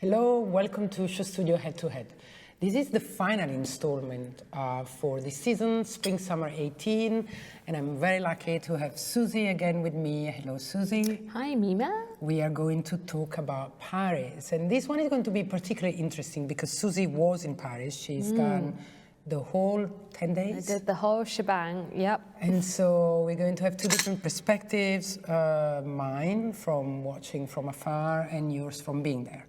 Hello, welcome to Show Studio Head to Head. This is the final installment for this season, Spring-Summer 18, and I'm very lucky to have Susie again with me. Hello, Susie. Hi, Mimma. We are going to talk about Paris, and this one is going to be particularly interesting because Susie was in Paris. She's done the whole 10 days. I did the whole shebang, yep. And so we're going to have two different perspectives, mine from watching from afar and yours from being there.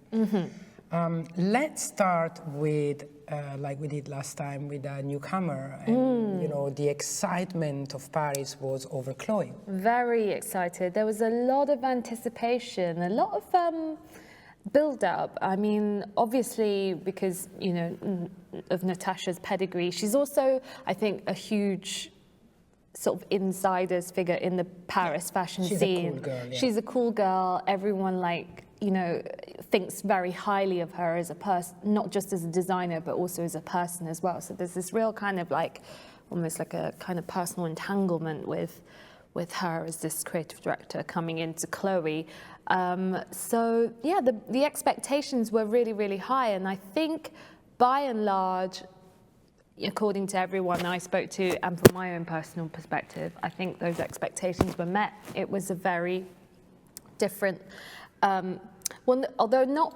Let's start with, like we did last time, with a newcomer. And, you know, the excitement of Paris was over Chloé. Very excited. There was a lot of anticipation, a lot of build-up. I mean, obviously, because, you know, of Natasha's pedigree. She's also, I think, a huge sort of insider's figure in the Paris fashion scene. She's a cool girl, yeah. She's a cool girl. Everyone, like, you know, thinks very highly of her as a person, not just as a designer, but also as a person as well. So there's this real kind of like, almost like a kind of personal entanglement with her as this creative director coming into Chloé. So yeah, the expectations were really, really high. And I think by and large, according to everyone I spoke to and from my own personal perspective, I think those expectations were met. It was a very different, although not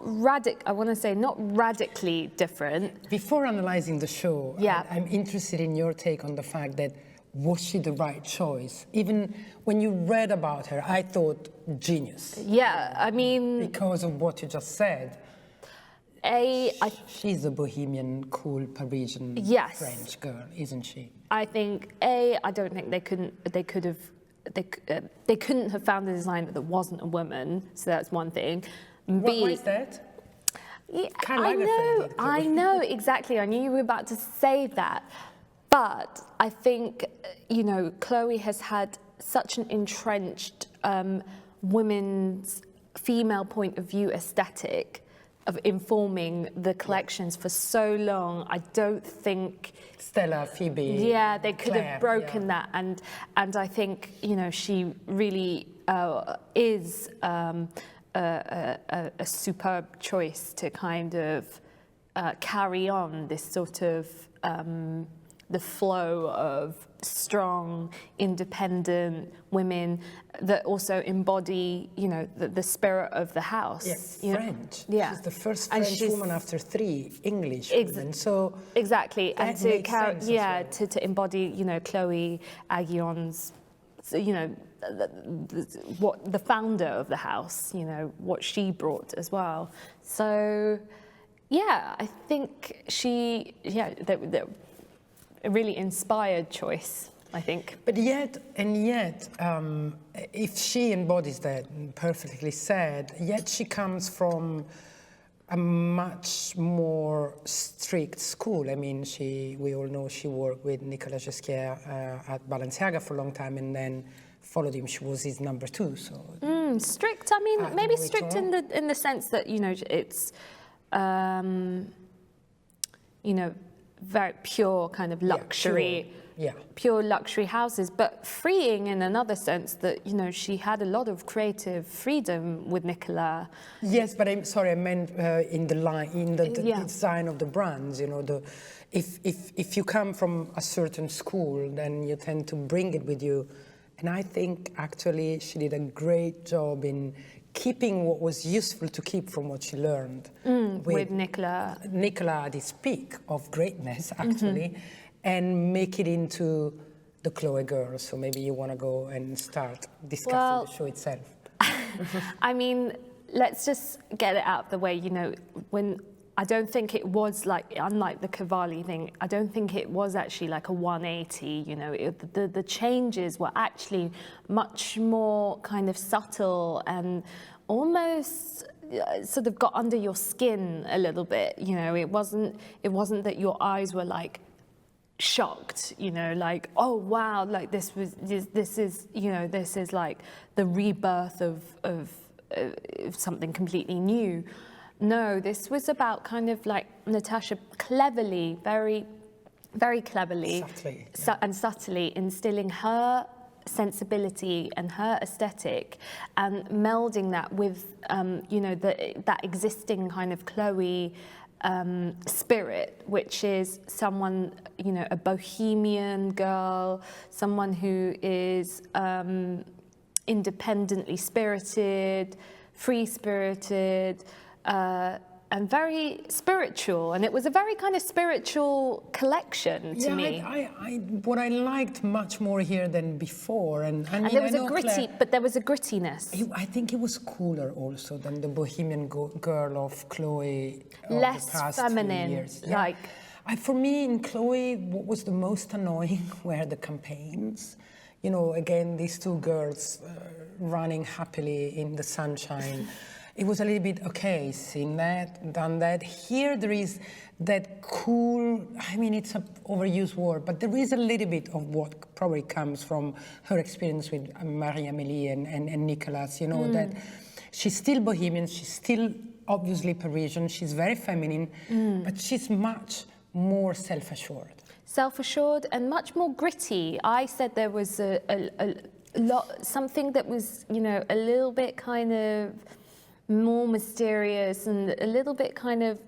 I want to say not radically different. Before analyzing the show, yeah. I'm interested in your take on the fact that was she the right choice? Even when you read about her, I thought genius. Yeah, I mean... Because of what you just said. She's a bohemian, cool, Parisian, yes. French girl, isn't she? I think, I don't think they couldn't have found a designer that wasn't a woman, so that's one thing. Why is that? Yeah, I know, exactly. I knew you were about to say that. But I think, you know, Chloé has had such an entrenched women's female point of view aesthetic of informing the collections for so long. I don't think... Stella, Phoebe, yeah, they could Claire, have broken that. And I think, you know, she really is a superb choice to kind of carry on this sort of... the flow of strong, independent women that also embody, you know, the spirit of the house. Yes, you know? French. Yeah. She's the first French woman after 3 English women. So exactly, and to carry, yeah, well. to embody, you know, Chloé Aguillon's, you know, what the founder of the house, you know, what she brought as well. So, yeah, I think she, a really inspired choice, I think. But yet, if she embodies that, perfectly said, yet she comes from a much more strict school. I mean, we all know she worked with Nicolas Ghesquière at Balenciaga for a long time and then followed him. She was his number 2, so... strict, I mean, maybe strict in the sense that, you know, it's, you know, very pure kind of luxury, pure luxury houses, but freeing in another sense that, you know, she had a lot of creative freedom with Nicolas. Yes, but I'm sorry, I meant in the design of the brands. You know, if you come from a certain school, then you tend to bring it with you, and I think actually she did a great job in keeping what was useful to keep from what she learned with Nicolas. Nicolas at his peak of greatness, actually, and make it into the Chloé girl. So maybe you want to go and start discussing the show itself. I mean, let's just get it out of the way. You know, when I don't think it was like, unlike the Cavalli thing, I don't think it was actually like a 180, you know, the changes were actually much more kind of subtle and almost sort of got under your skin a little bit, you know. It wasn't that your eyes were like shocked, you know, like, oh wow, like this is, you know, this is like the rebirth of something completely new. No, this was about kind of like Natasha cleverly, very, very cleverly subtly, and subtly instilling her sensibility and her aesthetic, and melding that with, you know, that existing kind of Chloé spirit, which is someone, you know, a bohemian girl, someone who is independently spirited, free-spirited, and very spiritual. And it was a very kind of spiritual collection to me. What I liked much more here than before, and there was a gritty, but there was a grittiness. I think it was cooler also than the bohemian girl of Chloé of less the past feminine, 2 years. like. For me, in Chloé, what was the most annoying were the campaigns. You know, again, these two girls running happily in the sunshine. It was a little bit, okay, seen that, done that. Here there is that cool, I mean, it's an overused word, but there is a little bit of what probably comes from her experience with Marie-Amélie and Nicolas, you know, that she's still bohemian, she's still obviously Parisian, she's very feminine, but she's much more self-assured. Self-assured and much more gritty. I said there was a lot, something that was, you know, a little bit kind of more mysterious and a little bit kind of,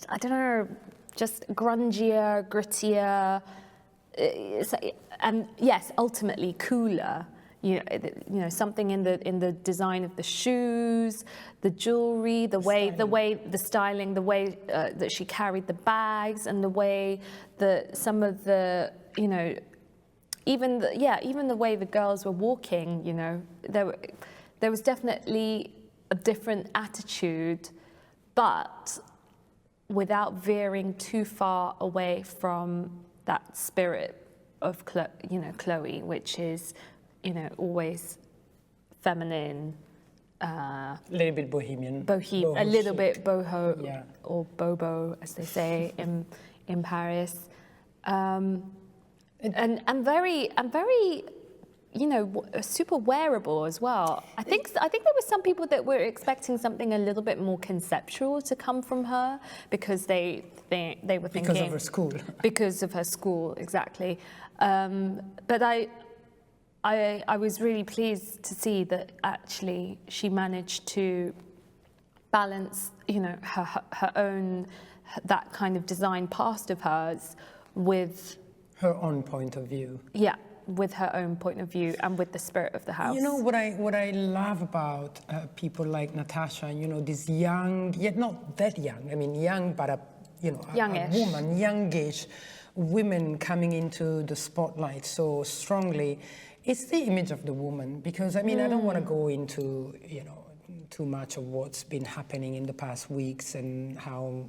I don't know, just grungier, grittier, and yes, ultimately cooler. You know, something in the design of the shoes, the jewelry, the styling, the way that she carried the bags, and the way that some of the, you know, even the way the girls were walking. You know, there was definitely a different attitude, but without veering too far away from that spirit of Chloé, which is, you know, always feminine, a little bit bohemian, a little bit boho, yeah, or bobo, as they say in Paris, and very, you know, super wearable as well. I think there were some people that were expecting something a little bit more conceptual to come from her, because they were thinking because of her school. Because of her school, exactly. But I was really pleased to see that actually she managed to balance, you know, her own, that kind of design past of hers with her own point of view. Yeah, with her own point of view and with the spirit of the house. You know what I love about people like Natasha, you know, this young, yet not that young, I mean young, but a woman, youngish women coming into the spotlight so strongly. It's the image of the woman, because I mean, I don't want to go into, you know, too much of what's been happening in the past weeks and how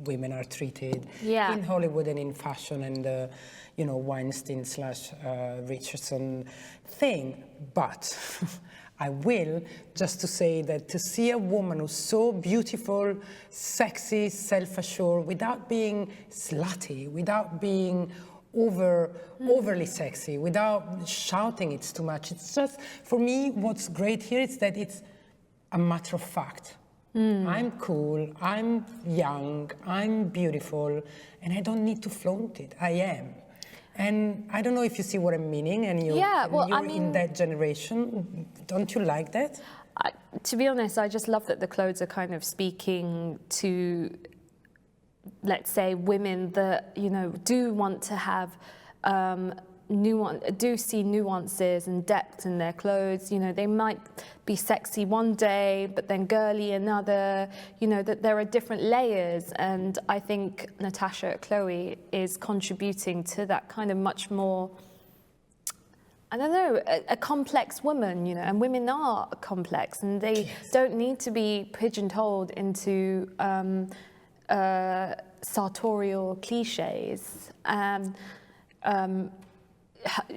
women are treated in Hollywood and in fashion, and the, you know, Weinstein / Richardson thing. But I will, just to say that to see a woman who's so beautiful, sexy, self-assured, without being slutty, without being overly sexy, without shouting it's too much. It's just, for me, what's great here is that it's a matter of fact. I'm cool, I'm young, I'm beautiful, and I don't need to flaunt it. I am. And I don't know if you see what I'm meaning, and you're in that generation. Don't you like that? To be honest, I just love that the clothes are kind of speaking to, let's say, women that, you know, do want to have do see nuances and depth in their clothes. You know, they might be sexy one day, but then girly another. You know, that there are different layers, and I think Natasha Chloé is contributing to that kind of much more, I don't know, a complex woman, you know, and women are complex, and they don't need to be pigeonholed into sartorial cliches.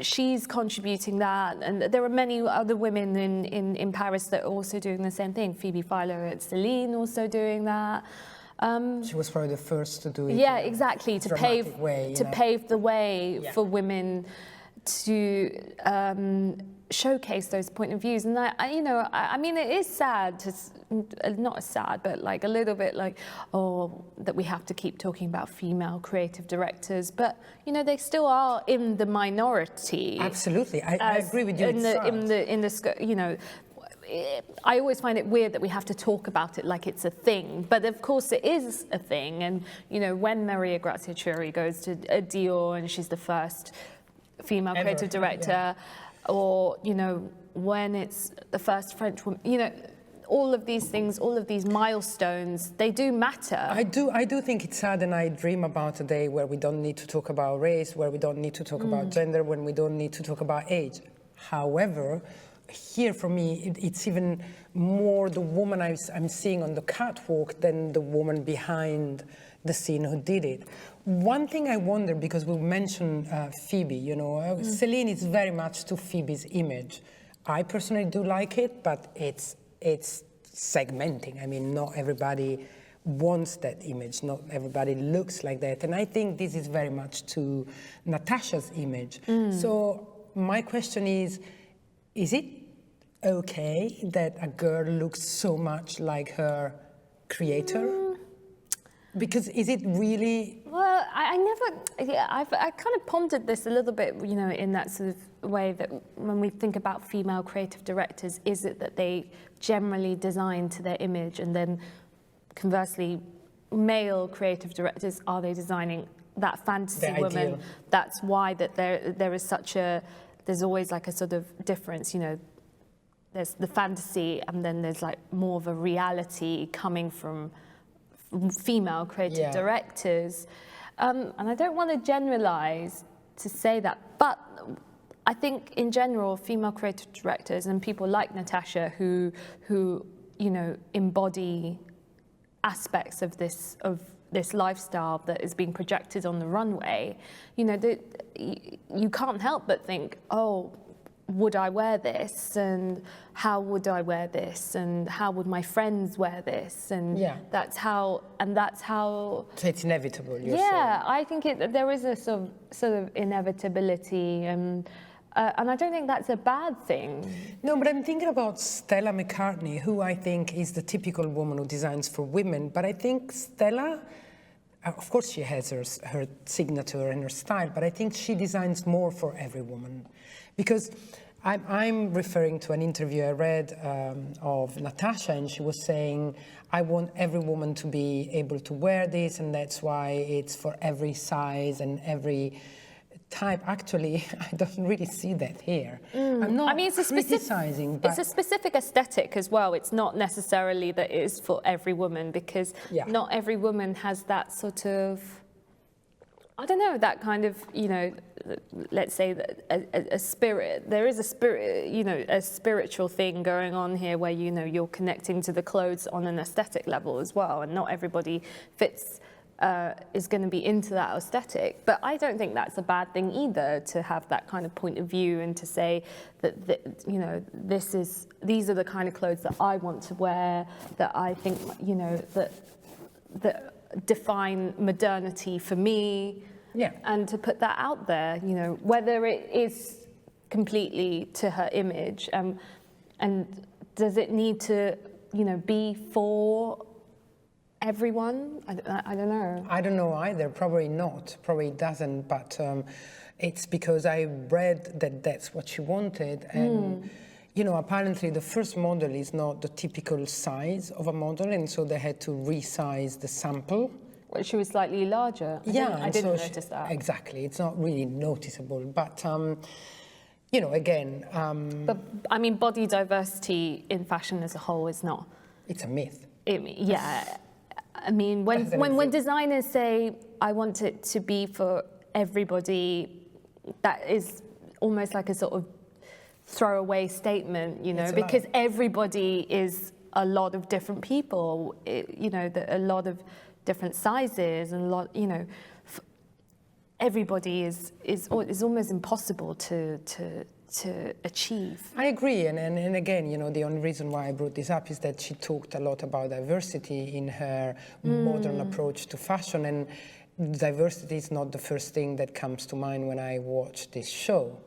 She's contributing that, and there are many other women in Paris that are also doing the same thing. Phoebe Philo at Celine also doing that. She was probably the first to do it. Yeah, exactly, to pave way, the way for women showcase those point of views. And I mean, it is sad, not sad, but like a little bit like, oh, that we have to keep talking about female creative directors, but they still are in the minority. Absolutely, I agree with you. I always find it weird that we have to talk about it like it's a thing, but of course it is a thing. And when Maria Grazia Chiuri goes to Dior and she's the first female creative director, or when it's the first French woman, all of these things, all of these milestones, they do matter. I do think it's sad, and I dream about a day where we don't need to talk about race, where we don't need to talk about gender, when we don't need to talk about age. However, here for me, it's even more the woman I'm seeing on the catwalk than the woman behind the scene who did it. One thing I wonder, because we mentioned Phoebe, Celine is very much to Phoebe's image. I personally do like it, but it's segmenting. I mean, not everybody wants that image, not everybody looks like that. And I think this is very much to Natasha's image. So my question is it okay that a girl looks so much like her creator? Because is it really? Well, I've kind of pondered this a little bit, in that sort of way that when we think about female creative directors, is it that they generally design to their image, and then conversely, male creative directors, are they designing that fantasy woman? Ideal. That's why that there is there's always like a sort of difference, there's the fantasy, and then there's like more of a reality coming from female creative directors. And I don't want to generalize to say that, but I think in general, female creative directors and people like Natasha who embody aspects of this lifestyle that is being projected on the runway, you can't help but think, oh, would I wear this, and how would I wear this, and how would my friends wear this, and that's how. So it's inevitable. I think there is a sort of inevitability, and I don't think that's a bad thing. No, but I'm thinking about Stella McCartney, who I think is the typical woman who designs for women. But I think Stella, of course, she has her signature and her style, but I think she designs more for every woman. Because I'm referring to an interview I read of Natasha, and she was saying, I want every woman to be able to wear this, and that's why it's for every size and every type. Actually, I don't really see that here. I'm not criticizing, but it's a specific aesthetic as well. It's not necessarily that it is for every woman, because not every woman has that sort of, I don't know, that kind of, let's say that a spirit. There is a spirit, a spiritual thing going on here where, you're connecting to the clothes on an aesthetic level as well. And not everybody is going to be into that aesthetic. But I don't think that's a bad thing either, to have that kind of point of view and to say that these are the kind of clothes that I want to wear, that I think, that define modernity for me, and to put that out there, whether it is completely to her image, and does it need to, be for everyone? I don't know. I don't know either. Probably not. Probably it doesn't. But it's because I read that that's what she wanted, and. Apparently the first model is not the typical size of a model, and so they had to resize the sample. Well, she was slightly larger. I didn't notice that. Exactly. It's not really noticeable. But, again... but, I mean, body diversity in fashion as a whole is not... It's a myth. I mean, when designers say, I want it to be for everybody, that is almost like a sort of throwaway statement, because everybody is a lot of different people, a lot of different sizes, and everybody is almost impossible to achieve. I agree, and again, the only reason why I brought this up is that she talked a lot about diversity in her modern approach to fashion, and diversity is not the first thing that comes to mind when I watch this show.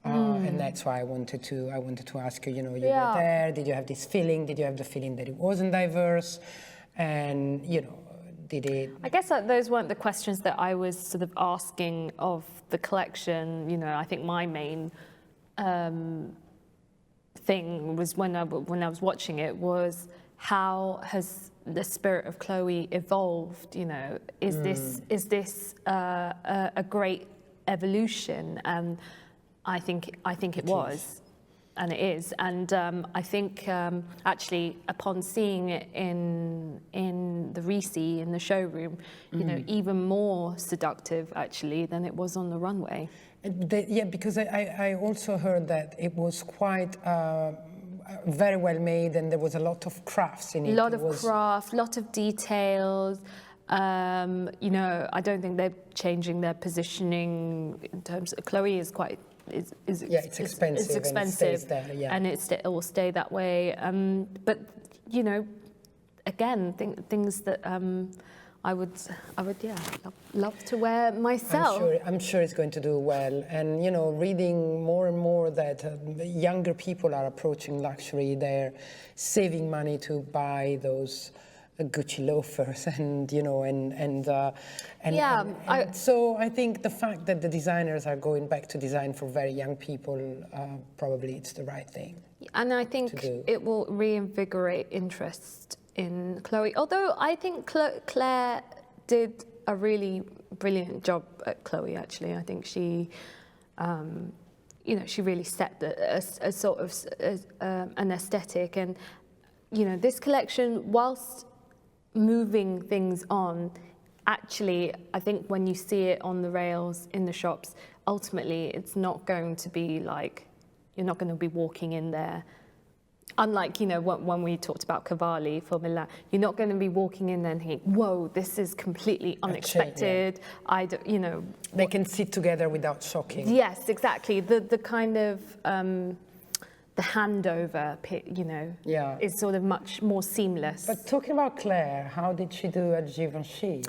And that's why I wanted to ask you. You know, you were there. Did you have this feeling? Did you have the feeling that it wasn't diverse? And you know, did it? I guess those weren't the questions that I was sort of asking of the collection. You know, I think my main thing was when I was watching it was how has the spirit of Chloe evolved? You know, is this a great evolution? And I think it was, and it is. And I think actually upon seeing it in the Risi, in the showroom, you know, even more seductive actually than it was on the runway. Yeah, because I also heard that it was quite very well made, and there was a lot of crafts in it. A lot of craft, lot of details. You know, I don't think they're changing their positioning in terms of, Chloe is quite, it's expensive. It's expensive, and it stays there, and it will stay that way. But you know, again, things that I would love to wear myself. I'm sure it's going to do well. And you know, reading more and more that younger people are approaching luxury, they're saving money to buy those Gucci loafers, and you know, and so I think the fact that the designers are going back to design for very young people, probably it's the right thing. And I think it will reinvigorate interest in Chloe. Although I think Claire did a really brilliant job at Chloe. Actually, I think she, you know, she really set a sort of an aesthetic, and you know, this collection, whilst moving things on, actually, I think when you see it on the rails in the shops, ultimately it's not going to be like, you're not going to be walking in there. Unlike, you know, when we talked about Cavalli for Milan, you're not going to be walking in there and thinking, whoa, this is completely unexpected. I don't, you know. They can sit together without shocking. Yes, exactly. The kind of, the handover, you know, is sort of much more seamless. But talking about Claire, how did she do at Givenchy?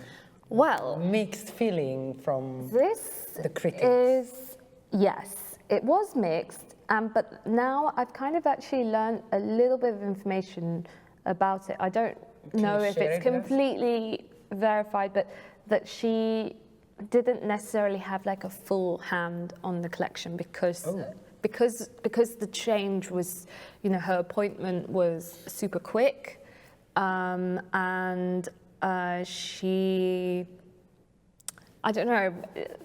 Well, mixed feeling from the critics. Yes, it was mixed, but now I've kind of actually learned a little bit of information about it. I don't know if it's completely verified, but that she didn't necessarily have like a full hand on the collection because the change was, you know, her appointment was super quick, and she, I don't know,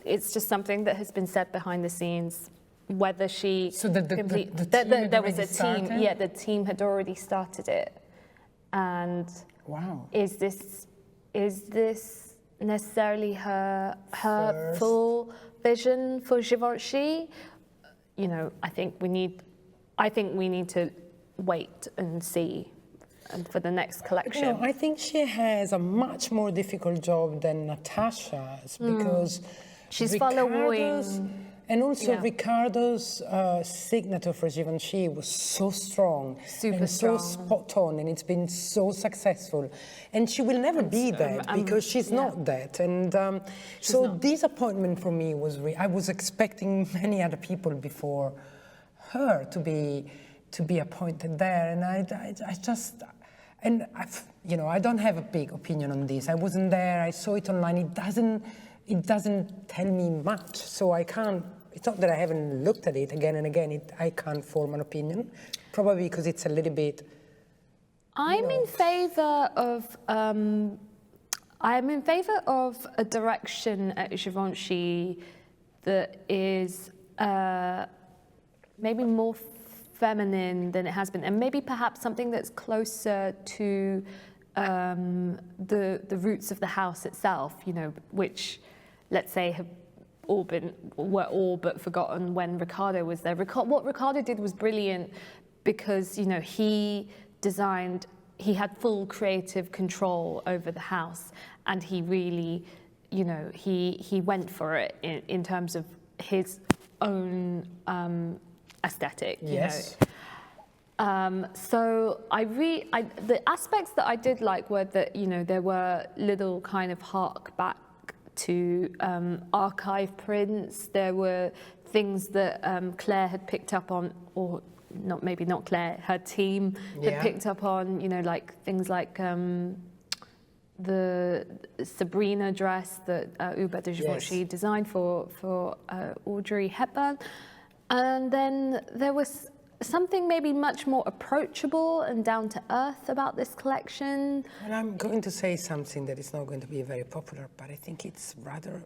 it's just something that has been said behind the scenes, whether she, so there was a team, yeah, the team had already started it, and wow, is this necessarily her full vision for Givenchy? You know, I think we need to wait and see for the next collection. You know, I think she has a much more difficult job than Natasha's, because she's following. And also Riccardo's signature for Givenchy was so strong, super and strong, so spot on, and it's been so successful. And she will never be that, because she's not that. And so disappointment for me was I was expecting many other people before her to be appointed there, and I just. And you know, I don't have a big opinion on this. I wasn't there. I saw it online. It doesn't tell me much, so I can't. It's not that I haven't looked at it again and again. I can't form an opinion, probably because it's a little bit. I'm in favour of a direction at Givenchy that is maybe more feminine than it has been, and maybe perhaps something that's closer to the roots of the house itself. You know, which, let's say, were all but forgotten when Riccardo was there. What Riccardo did was brilliant, because, you know, he had full creative control over the house, and he really, you know, he went for it in terms of his own aesthetic. Yes. You know? So the aspects that I did like were that, you know, there were little kind of hark back to archive prints. There were things that Claire had picked up on, or maybe not Claire, her team had picked up on, you know, like things like the Sabrina dress that Hubert de Givenchy designed for Audrey Hepburn. And then there was something maybe much more approachable and down to earth about this collection. And I'm going to say something that is not going to be very popular, but I think it's rather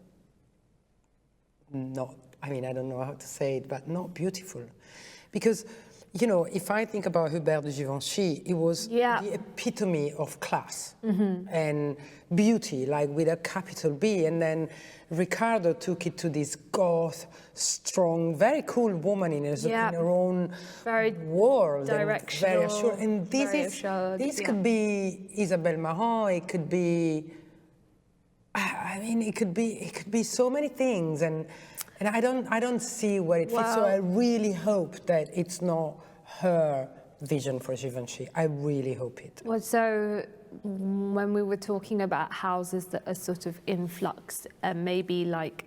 not, I mean, I don't know how to say it, but not beautiful. Because, you know, if I think about Hubert de Givenchy, it was the epitome of class and beauty, like with a capital B. And then Riccardo took it to this goth, strong, very cool woman in her own world. Directional, and very assured. And this could be Isabelle Marant, it could be, I mean, it could be so many things. And I don't see where it fits. So I really hope that it's not her vision for Givenchy. I really hope it. Well, so when we were talking about houses that are sort of in flux and maybe like,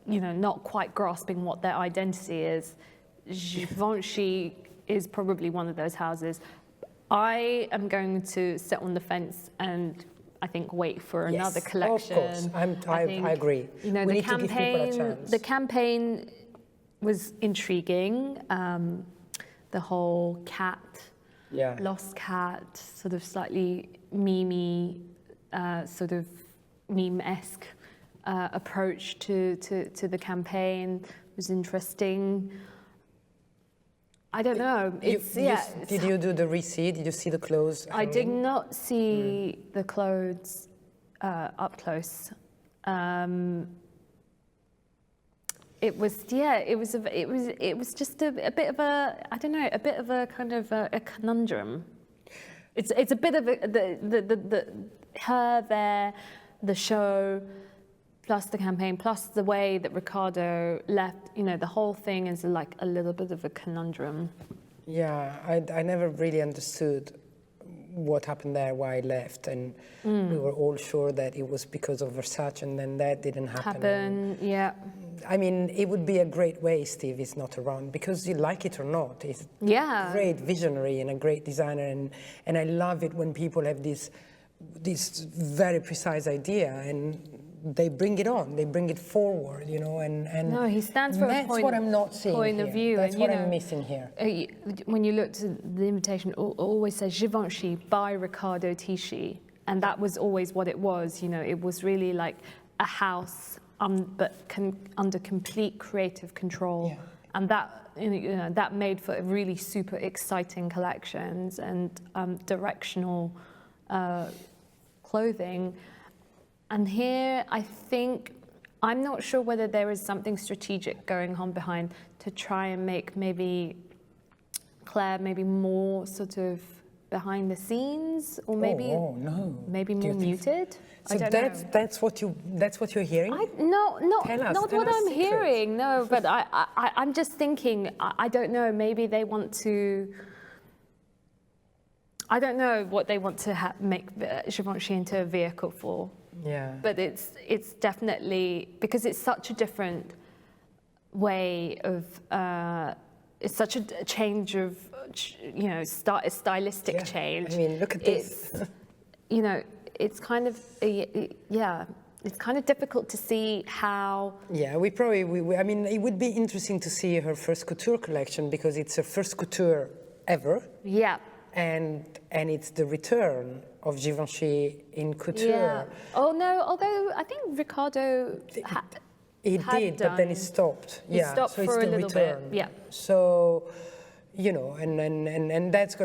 you know, not quite grasping what their identity is, Givenchy is probably one of those houses. I am going to sit on the fence and I think wait for another collection. Of course, I agree. You know, we need to give people a chance. The campaign was intriguing. The whole cat, lost cat, sort of slightly meme-y, sort of meme-esque approach to the campaign was interesting. I don't know. Did you do the receipt? Did you see the clothes? I did not see the clothes up close. It was just a bit of a, I don't know, a bit of a kind of a conundrum. It's a bit of her there, the show, plus the campaign, plus the way that Riccardo left, you know, the whole thing is like a little bit of a conundrum. Yeah, I never really understood what happened there, why I left, and we were all sure that it was because of Versace, and then that didn't happen. I mean, it would be a great waste if it's not around, because you like it or not. He's a great visionary and a great designer, and I love it when people have this very precise idea and they bring it on, they bring it forward, you know, and no, he stands for a that's what I'm not seeing point here. Of view. That's and, what know, I'm missing here. When you look to the invitation, it always says Givenchy by Riccardo Tisci, and that was always what it was. You know, it was really like a house, but under complete creative control, and that, you know, that made for really super exciting collections and directional clothing. And here, I think, I'm not sure whether there is something strategic going on behind to try and make maybe Claire maybe more sort of behind the scenes, or maybe maybe more muted. So I don't know. That's what you're hearing? Not what I'm hearing. No, but I'm just thinking. I don't know. Maybe they want to. I don't know what they want to make Givenchy into a vehicle for. Yeah. But it's definitely, because it's such a different way of, it's such a change of, you know, a stylistic change. I mean, look at this. You know, it's kind of, it's kind of difficult to see how. Yeah, I mean, it would be interesting to see her first couture collection, because it's her first couture ever. Yeah. And it's the return of Givenchy in couture. Yeah. Oh no, although I think Riccardo He did, but then he stopped. He stopped so for it's a the little return. bit. Yeah. So, you know, and that's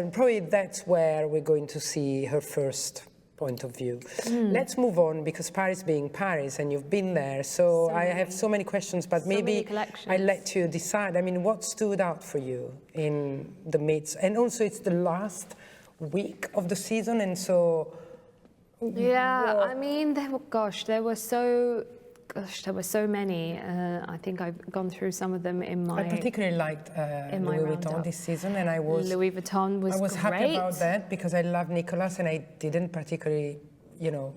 where we're going to see her first point of view. Let's move on, because Paris being Paris, and you've been there, so I have so many questions, but maybe I let you decide. I mean, what stood out for you in the midst? And also, it's the last week of the season, and so... Yeah, I mean, there were so many. I think I've gone through some of them in my... I particularly liked Louis Vuitton this season, and Louis Vuitton was great. Happy about that, because I love Nicolas, and I didn't particularly, you know,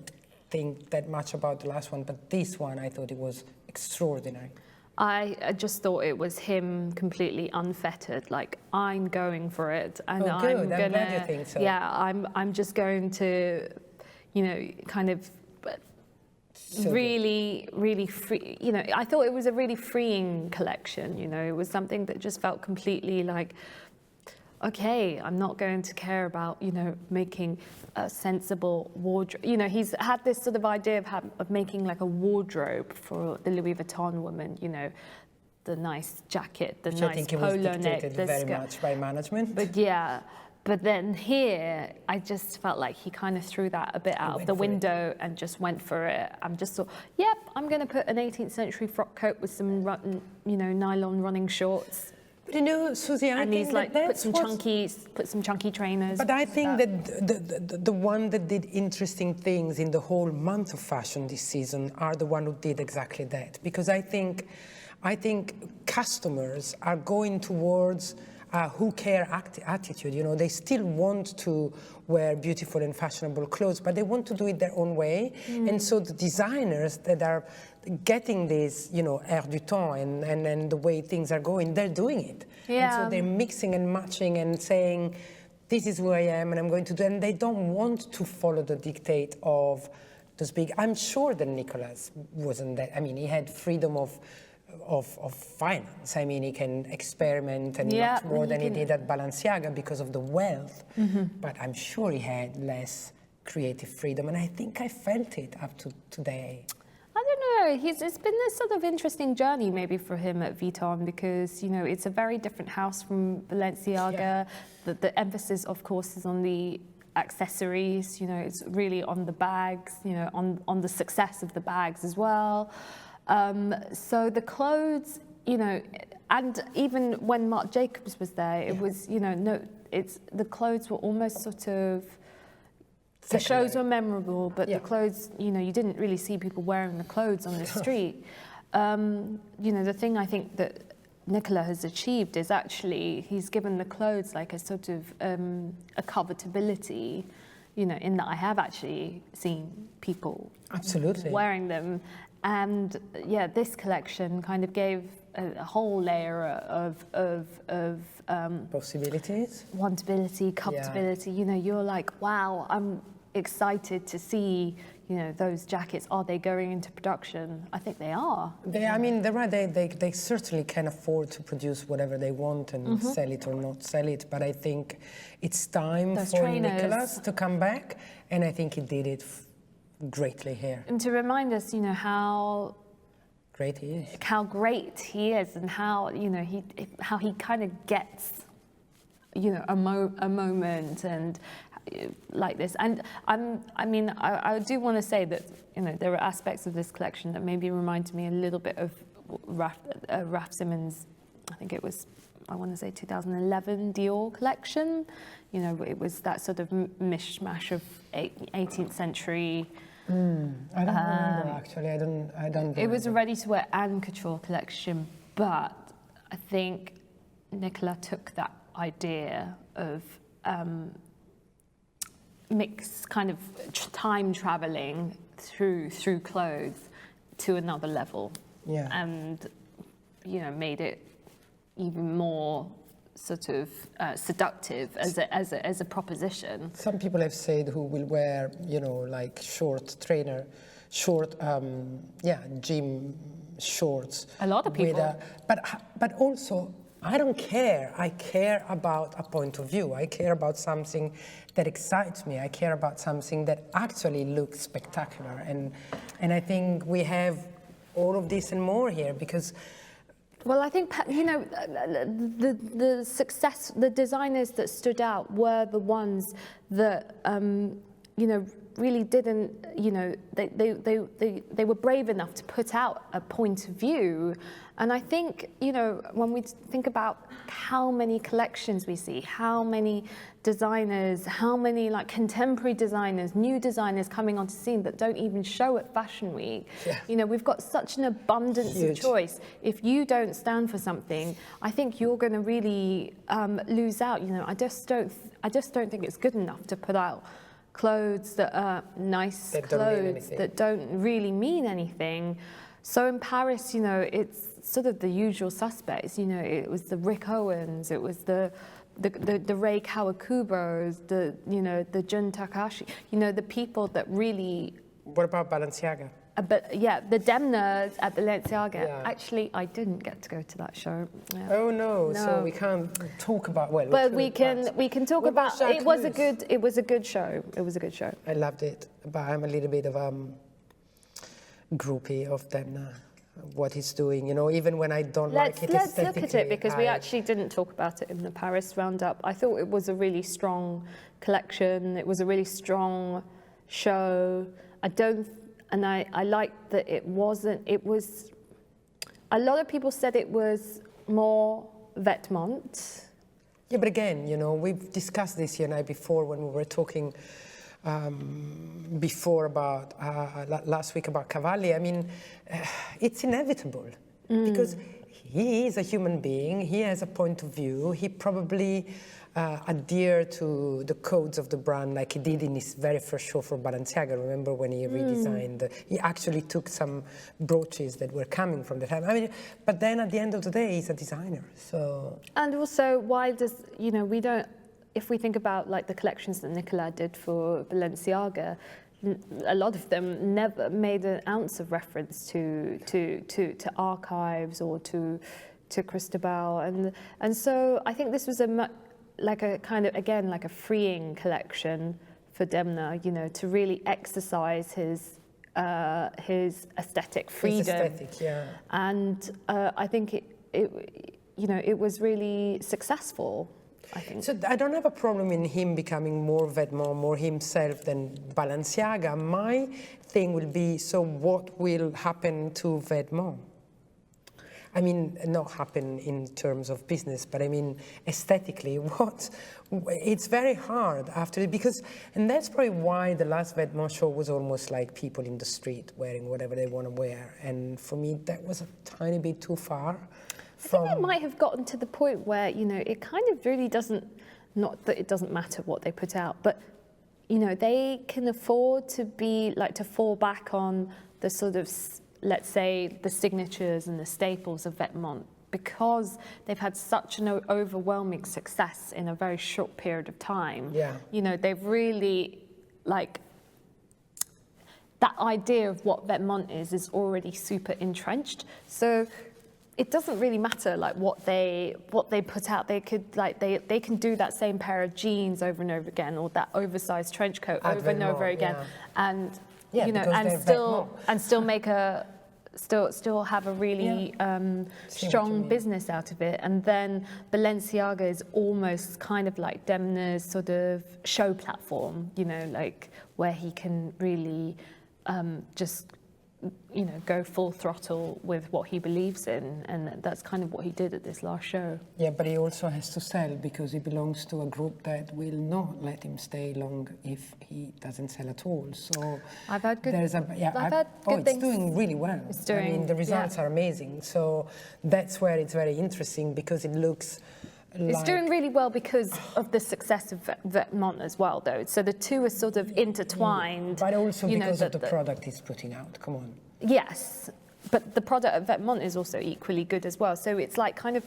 think that much about the last one, but this one I thought it was extraordinary. I just thought it was him completely unfettered. Like, I'm going for it, and good. I'm glad gonna. you think so. Yeah, I'm just going to, kind of. So really, really free. I thought it was a really freeing collection. It was something that just felt completely like, okay, I'm not going to care about, making a sensible wardrobe. He's had this sort of idea of making like a wardrobe for the Louis Vuitton woman, the nice jacket, the Which nice I think it polo was neck, dictated the very skirt. much by management. But then here, I just felt like he kind of threw that a bit out of the window and just went for it. I'm just thought, yep, I'm going to put an 18th century frock coat with some, nylon running shorts. But Susie, I and think he's like put some chunky trainers. But I think that the one that did interesting things in the whole month of fashion this season are the one who did exactly that. Because I think customers are going towards who care attitude. They still want to wear beautiful and fashionable clothes, but they want to do it their own way. And so the designers that are getting this, air du temps and the way things are going, they're doing it. Yeah. And so they're mixing and matching and saying, this is who I am and I'm going to do it. And they don't want to follow the dictate of those big. I'm sure that Nicolas wasn't that. I mean, he had freedom of finance. I mean, he can experiment and much more than he did at Balenciaga because of the wealth. But I'm sure he had less creative freedom, and I think I felt it up to today. I don't know. It's been this sort of interesting journey maybe for him at Vuitton because, it's a very different house from Balenciaga. Yeah. The emphasis, of course, is on the accessories. It's really on the bags, on the success of the bags as well. So the clothes, and even when Marc Jacobs was there, it was, the clothes were almost sort of, the shows were memorable, but the clothes, you didn't really see people wearing the clothes on the street. The thing I think that Nicolas has achieved is actually, he's given the clothes like a sort of, a covetability, in that I have actually seen people wearing them. And this collection kind of gave a whole layer of possibilities, wantability, covetability. You're like, wow, I'm excited to see, those jackets. Are they going into production? I think they are. I mean, they're right. They certainly can afford to produce whatever they want and sell it or not sell it. But I think it's time for Nicolas to come back, and I think he did it greatly here. And to remind us, how great he is. How great he is, and how how he kind of gets, a moment and like this. And I do want to say that there are aspects of this collection that maybe remind me a little bit of Raf Simons. I think it was, I want to say 2011 Dior collection. It was that sort of mishmash of 18th century. I don't remember actually. I don't. It was a ready-to-wear and couture collection, but I think Nicolas took that idea of mix kind of time traveling through clothes to another level. Yeah. And made it even more sort of seductive as a proposition. Some people have said who will wear, like gym shorts. A lot of people. But also, I don't care. I care about a point of view. I care about something that excites me. I care about something that actually looks spectacular. And I think we have all of this and more here because. Well, I think, the success, the designers that stood out were the ones that, really didn't, they were brave enough to put out a point of view. And I think, when we think about how many collections we see, how many designers, how many like contemporary designers, new designers coming onto scene that don't even show at Fashion Week. Yeah. We've got such an abundance of choice. If you don't stand for something, I think you're going to really lose out. I just don't think it's good enough to put out clothes that are nice clothes that don't really mean anything. So in Paris, you know, it's sort of the usual suspects. You know, it was the Rick Owens, it was the Rei Kawakubos, the Jun Takahashi. You know, the people that really. What about Balenciaga? But yeah, the Demners at Balenciaga. Yeah. Actually, I didn't get to go to that show. Yeah. Oh no, so we can't talk about. Well, but we can talk about. It was a good show. It was a good show. I loved it, but I'm a little bit of groupie of Demna, what he's doing. You know, even when I don't like it aesthetically. Let's look at it because we actually didn't talk about it in the Paris roundup. I thought it was a really strong collection. It was a really strong show. I liked that it wasn't, it was, a lot of people said it was more Vetements. Yeah, but again, you know, we've discussed this you and I before when we were talking before about, last week about Cavalli. I mean, it's inevitable because he is a human being, he has a point of view, he probably adhere to the codes of the brand like he did in his very first show for Balenciaga. Remember when he redesigned, he actually took some brooches that were coming from the time. I mean, but then at the end of the day, he's a designer, so. And also, why does, you know, we don't, if we think about like the collections that Nicolas did for Balenciaga, a lot of them never made an ounce of reference to archives or to Cristobal, and so I think this was like a kind of, again, like a freeing collection for Demna, you know, to really exercise his aesthetic freedom. His aesthetic, yeah. And I think it was really successful, I think. So I don't have a problem in him becoming more Vetements, more himself than Balenciaga. My thing will be, so what will happen to Vetements? I mean, not happen in terms of business, but I mean, aesthetically, it's very hard after it, because, and that's probably why the last Vetements show was almost like people in the street wearing whatever they want to wear. And for me, that was a tiny bit too far. I think it might have gotten to the point where, you know, it kind of really doesn't, not that it doesn't matter what they put out, but, you know, they can afford to be, like, to fall back on the sort of, let's say, the signatures and the staples of Vetements, because they've had such an overwhelming success in a very short period of time. Yeah. You know, they've really, like, that idea of what Vetements is already super entrenched. So it doesn't really matter, like, what they put out. They could, like, they can do that same pair of jeans over and over again, or that oversized trench coat over and over again, and you know, and still make a still have a really strong business out of it. And then Balenciaga is almost kind of like Demna's sort of show platform, you know, like where he can really just, you know, go full throttle with what he believes in, and that's kind of what he did at this last show. Yeah, but he also has to sell, because he belongs to a group that will not let him stay long if he doesn't sell at all. So I've had good. There's a it's doing really well. I mean, the results are amazing. So that's where it's very interesting, because it looks. It's doing really well because of the success of Vetements as well, though. So the two are sort of intertwined. But also because of the product he's putting out. Come on. Yes, but the product of Vetements is also equally good as well. So it's like kind of,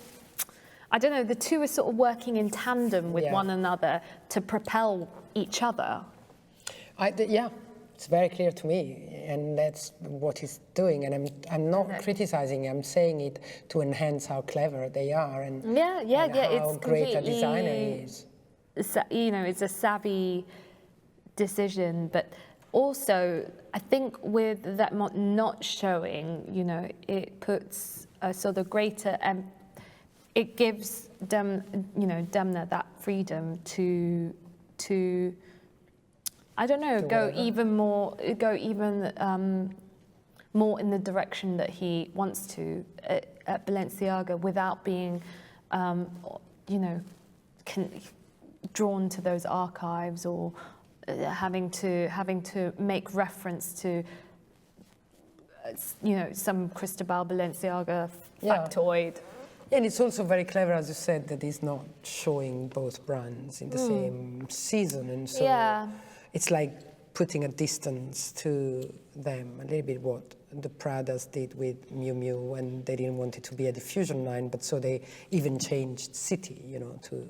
I don't know, the two are sort of working in tandem with one another to propel each other. It's very clear to me, and that's what he's doing. And I'm not criticizing. I'm saying it to enhance how clever they are and how it's great a designer he is. You know, it's a savvy decision, but also I think with that not showing, you know, it puts a sort of greater, it gives Demna that freedom to. I don't know, go even more in the direction that he wants to at Balenciaga, without being, you know, drawn to those archives, or having to make reference to, you know, some Cristobal Balenciaga factoid. And it's also very clever, as you said, that he's not showing both brands in the same season, and so. It's like putting a distance to them, a little bit what the Pradas did with Miu Miu, and they didn't want it to be a diffusion line, but so they even changed city, you know, to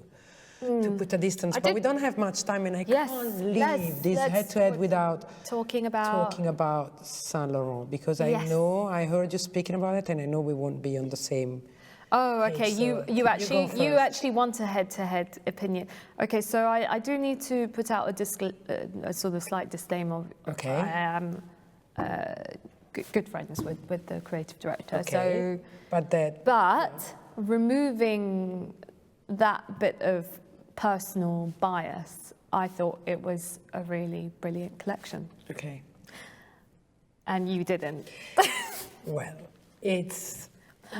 put a distance. But we don't have much time, and I can't leave this head-to-head without talking about Saint Laurent, because I know I heard you speaking about it, and I know we won't be on the same. Oh, okay. So you actually want a head-to-head opinion. Okay, so I do need to put out a sort of slight disclaimer. Okay. I am good friends with the creative director. Okay. So, but removing that bit of personal bias, I thought it was a really brilliant collection. Okay. And you didn't. Well, it's...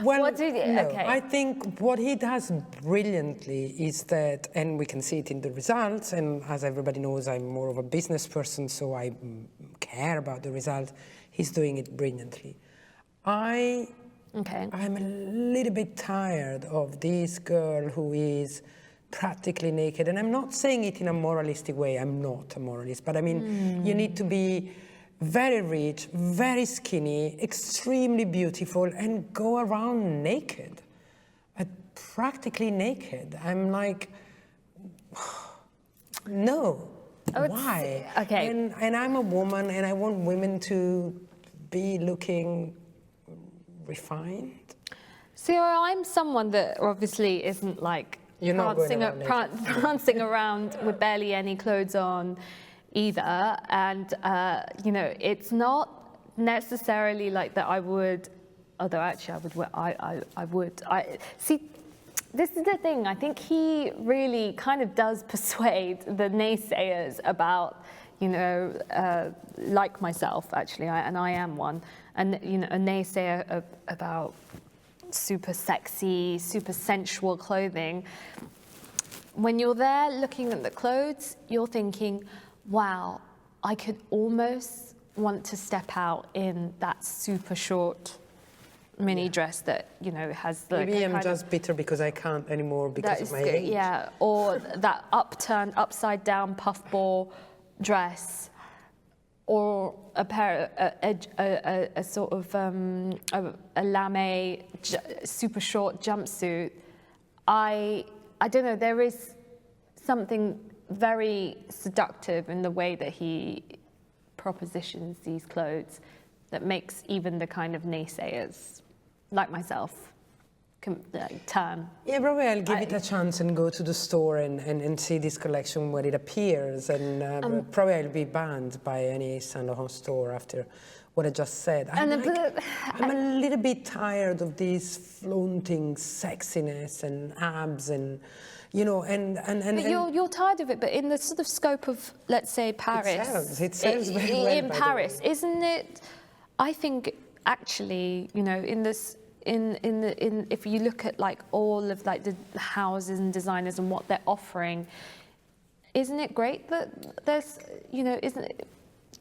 Well, okay. I think what he does brilliantly is that, and we can see it in the results, and as everybody knows, I'm more of a business person, so I care about the results. He's doing it brilliantly. I'm a little bit tired of this girl who is practically naked, and I'm not saying it in a moralistic way. I'm not a moralist, but I mean, you need to be very rich, very skinny, extremely beautiful, and go around naked, practically naked. I'm like, no, why? Okay. And I'm a woman, and I want women to be looking refined. So I'm someone that obviously isn't like prancing around with barely any clothes on either, and you know, it's not necessarily like that I would, although actually I would. See, this is the thing, I think he really kind of does persuade the naysayers about, you know, like myself actually, and I am one, and you know, a naysayer about super sexy, super sensual clothing. When you're there looking at the clothes, you're thinking, wow, I could almost want to step out in that super short mini dress that, you know, has the... Maybe I'm just bitter because I can't anymore because of my age. Yeah, or that upside down puffball dress, or a pair, a sort of a lame super short jumpsuit. I don't know, there is something very seductive in the way that he propositions these clothes that makes even the kind of naysayers like myself turn. Yeah, probably I'll give it a chance and go to the store and see this collection when it appears, and probably I'll be banned by any Saint Laurent store after what I just said. I'm a little bit tired of this flaunting sexiness and abs and, you know, but you're tired of it, but in the sort of scope of, let's say, Paris. It sells very well, in Paris, isn't it? I think actually, you know, if you look at like all of like the houses and designers and what they're offering, isn't it great that there's, you know, isn't it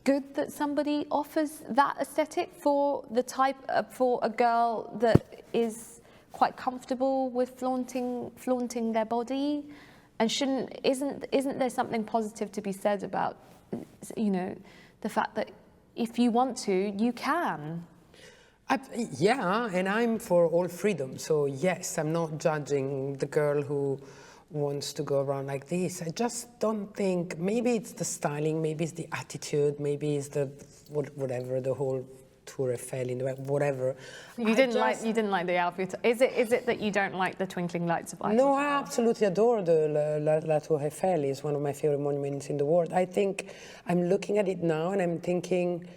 good that somebody offers that aesthetic for the type for a girl that is quite comfortable with flaunting their body, and isn't there something positive to be said about, you know, the fact that if you want to, you can. Yeah, and I'm for all freedom. So yes, I'm not judging the girl who wants to go around like this. I just don't think, maybe it's the styling, maybe it's the attitude, maybe it's the whatever, the whole Tour Eiffel in the way, whatever. You didn't like the outfit. Is it that you don't like the twinkling lights of Eiffel? No, I absolutely adore the La Tour Eiffel. It's one of my favorite monuments in the world. I think I'm looking at it now and I'm thinking,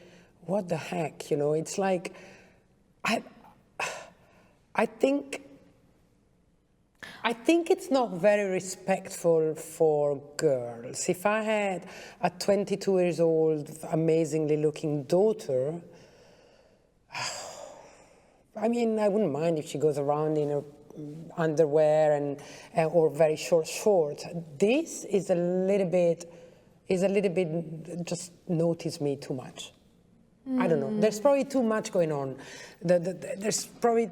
what the heck, you know? It's like, I think it's not very respectful for girls. If I had a 22 years old, amazingly looking daughter, I mean, I wouldn't mind if she goes around in her underwear and or very short shorts. This is a little bit just notice me too much. I don't know. There's probably too much going on. There's probably.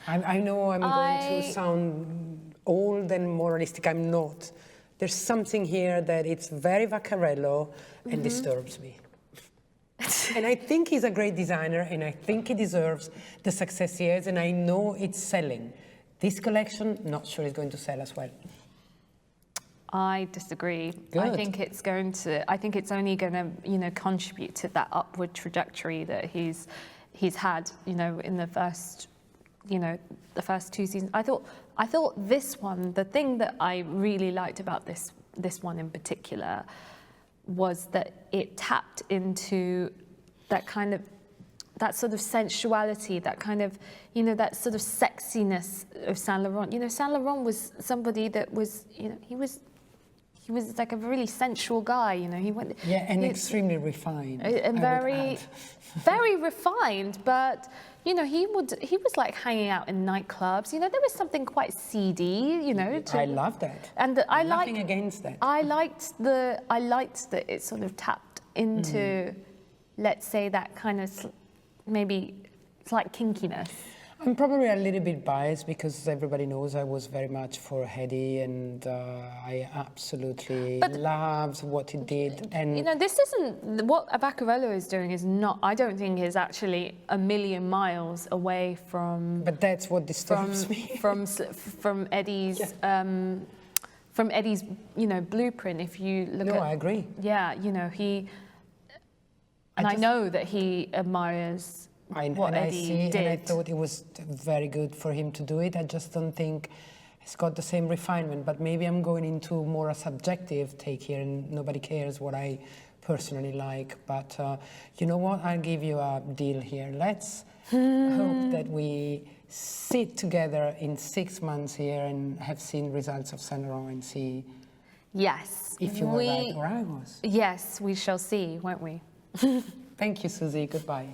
I know I'm going to sound old and moralistic. I'm not. There's something here that it's very Vaccarello and disturbs me. And I think he's a great designer, and I think he deserves the success he has, and I know it's selling. This collection, not sure it's going to sell as well. I disagree. Good. I think it's going to. I think it's only going to, you know, contribute to that upward trajectory that he's had, you know, in the first, you know, the first 2 seasons. I thought this one, the thing that I really liked about this one in particular, was that it tapped into that kind of, that sort of sensuality, that kind of, you know, that sort of sexiness of Saint Laurent. You know, Saint Laurent was somebody that was, you know, he was like a really sensual guy, you know. He went, yeah, and extremely refined. And very refined, but you know, he was like hanging out in nightclubs. You know, there was something quite seedy, you know. I love that. And I nothing against that. I liked that it sort of tapped into, let's say, that kind of maybe slight kinkiness. I'm probably a little bit biased because everybody knows I was very much for Hedy, and I absolutely loved what he did. And you know, this isn't what Vaccarello is doing. Is not. I don't think is actually a million miles away from. But that's what disturbs me. From Eddie's. Yeah. From Eddie's, you know, blueprint. If you look at. No, I agree. Yeah, you know, I know that he admires. What Eddie did. And I thought it was very good for him to do it. I just don't think it's got the same refinement, but maybe I'm going into more a subjective take here, and nobody cares what I personally like. But you know what? I'll give you a deal here. Let's hope that we sit together in 6 months here and have seen results of Saint Laurent and see if you were right or I was. Yes, we shall see, won't we? Thank you, Susie. Goodbye.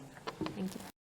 Thank you.